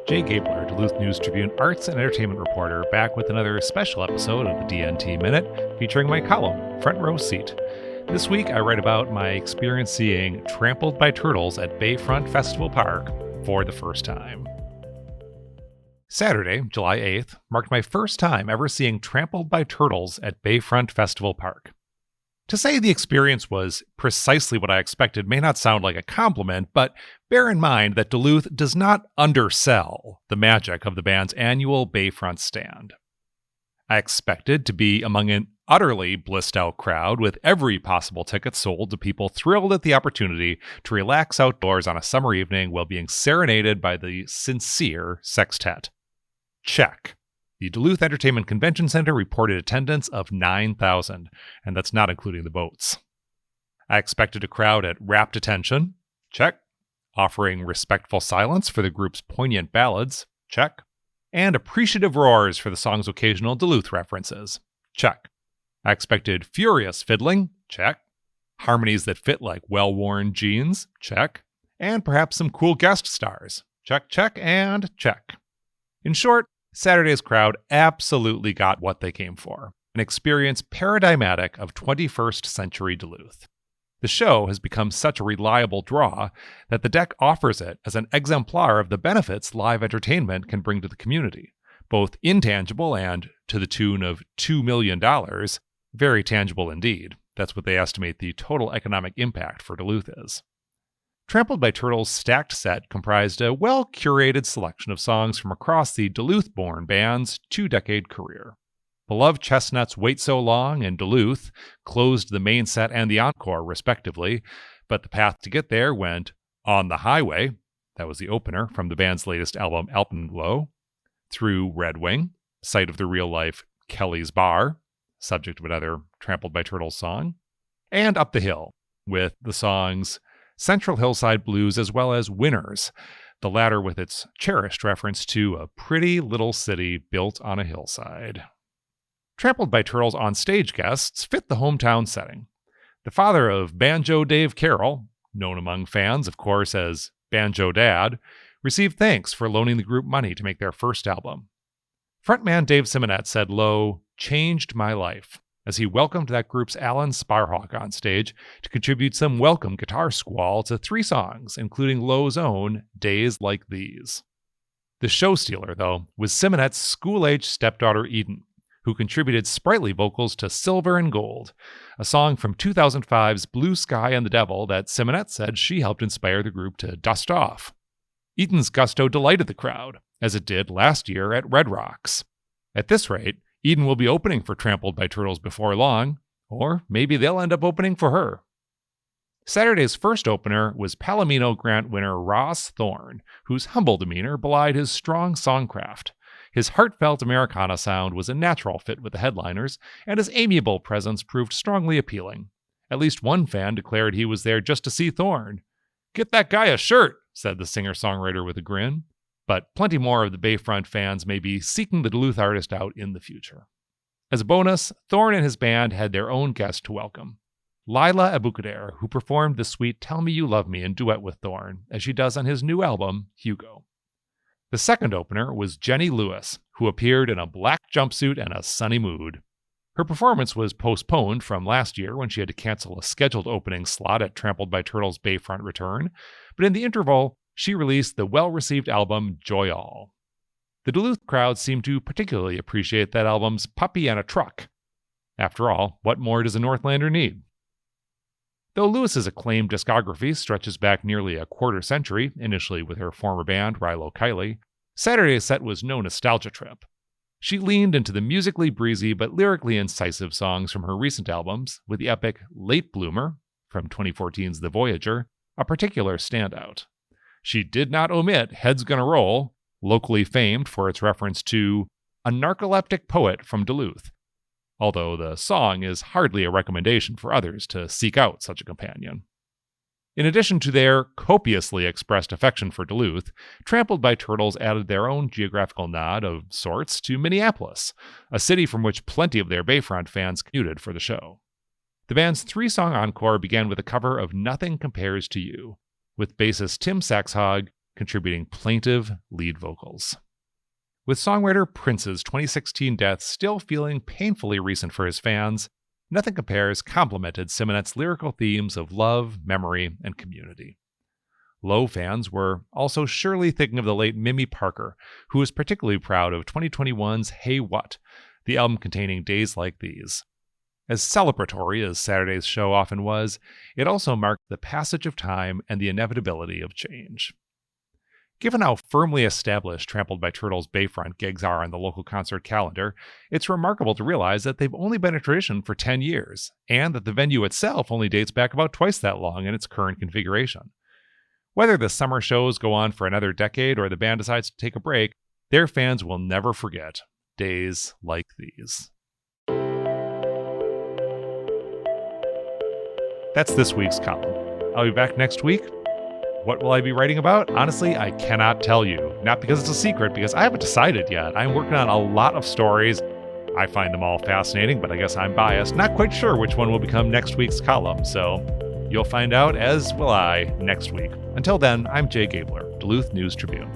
Jay Gabler, Duluth News Tribune arts and entertainment reporter, back with another special episode of the DNT Minute, featuring my column, Front Row Seat. This week, I write about my experience seeing Trampled by Turtles at Bayfront Festival Park for the first time. Saturday, July 8th, marked my first time ever seeing Trampled by Turtles at Bayfront Festival Park. To say the experience was precisely what I expected may not sound like a compliment, but bear in mind that Duluth does not undersell the magic of the band's annual Bayfront stand. I expected to be among an utterly blissed out crowd with every possible ticket sold to people thrilled at the opportunity to relax outdoors on a summer evening while being serenaded by the sincere sextet. Check. The Duluth Entertainment Convention Center reported attendance of 9,000, and that's not including the boats. I expected a crowd at rapt attention. Check. Offering respectful silence for the group's poignant ballads. Check. And appreciative roars for the song's occasional Duluth references. Check. I expected furious fiddling. Check. Harmonies that fit like well-worn jeans. Check. And perhaps some cool guest stars. Check, check, and check. In short, Saturday's crowd absolutely got what they came for, an experience paradigmatic of 21st century Duluth. The show has become such a reliable draw that the deck offers it as an exemplar of the benefits live entertainment can bring to the community, both intangible and, to the tune of $2 million, very tangible indeed. That's what they estimate the total economic impact for Duluth is. Trampled by Turtles' stacked set comprised a well-curated selection of songs from across the Duluth-born band's two-decade career. Beloved Chestnuts' Wait So Long and Duluth closed the main set and the encore, respectively, but the path to get there went On the Highway, that was the opener from the band's latest album Alpenglow, through Red Wing, site of the real-life Kelly's Bar, subject of another Trampled by Turtles song, and Up the Hill, with the songs Central Hillside Blues as well as Winners, the latter with its cherished reference to a pretty little city built on a hillside. Trampled by Turtles on-stage guests fit the hometown setting. The father of Banjo Dave Carroll, known among fans, of course, as Banjo Dad, received thanks for loaning the group money to make their first album. Frontman Dave Simonette said Lowe changed my life as he welcomed that group's Alan Sparhawk on stage to contribute some welcome guitar squall to 3 songs, including Lowe's own Days Like These. The show stealer, though, was Simonette's school-age stepdaughter Eden, who contributed sprightly vocals to Silver and Gold, a song from 2005's Blue Sky and the Devil that Simonette said she helped inspire the group to dust off. Eden's gusto delighted the crowd, as it did last year at Red Rocks. At this rate, Eden will be opening for Trampled by Turtles before long, or maybe they'll end up opening for her. Saturday's first opener was Palomino Grant winner Ross Thorne, whose humble demeanor belied his strong songcraft. His heartfelt Americana sound was a natural fit with the headliners, and his amiable presence proved strongly appealing. At least one fan declared he was there just to see Thorne. "Get that guy a shirt," said the singer-songwriter with a grin. But plenty more of the Bayfront fans may be seeking the Duluth artist out in the future. As a bonus, Thorne and his band had their own guest to welcome, Lila Abukader, who performed the sweet Tell Me You Love Me in duet with Thorne, as she does on his new album, Hugo. The second opener was Jenny Lewis, who appeared in a black jumpsuit and a sunny mood. Her performance was postponed from last year when she had to cancel a scheduled opening slot at Trampled by Turtles' Bayfront return, but in the interval, she released the well-received album Joy All. The Duluth crowd seemed to particularly appreciate that album's Puppy and a Truck. After all, what more does a Northlander need? Though Lewis's acclaimed discography stretches back nearly a quarter century, initially with her former band Rilo Kiley, Saturday's set was no nostalgia trip. She leaned into the musically breezy but lyrically incisive songs from her recent albums, with the epic Late Bloomer, from 2014's The Voyager, a particular standout. She did not omit Head's Gonna Roll, locally famed for its reference to a narcoleptic poet from Duluth, although the song is hardly a recommendation for others to seek out such a companion. In addition to their copiously expressed affection for Duluth, Trampled by Turtles added their own geographical nod of sorts to Minneapolis, a city from which plenty of their Bayfront fans commuted for the show. The band's 3-song encore began with a cover of Nothing Compares to You, with bassist Tim Saxhog contributing plaintive lead vocals. With songwriter Prince's 2016 death still feeling painfully recent for his fans, Nothing Compares complemented Simonette's lyrical themes of love, memory, and community. Low fans were also surely thinking of the late Mimi Parker, who was particularly proud of 2021's Hey What, the album containing Days Like These. As celebratory as Saturday's show often was, it also marked the passage of time and the inevitability of change. Given how firmly established Trampled by Turtle's Bayfront gigs are on the local concert calendar, it's remarkable to realize that they've only been a tradition for 10 years, and that the venue itself only dates back about twice that long in its current configuration. Whether the summer shows go on for another decade or the band decides to take a break, their fans will never forget Days Like These. That's this week's column. I'll be back next week. What will I be writing about? Honestly, I cannot tell you. Not because it's a secret, because I haven't decided yet. I'm working on a lot of stories. I find them all fascinating, but I guess I'm biased. Not quite sure which one will become next week's column, so you'll find out, as will I, next week. Until then, I'm Jay Gabler, Duluth News Tribune.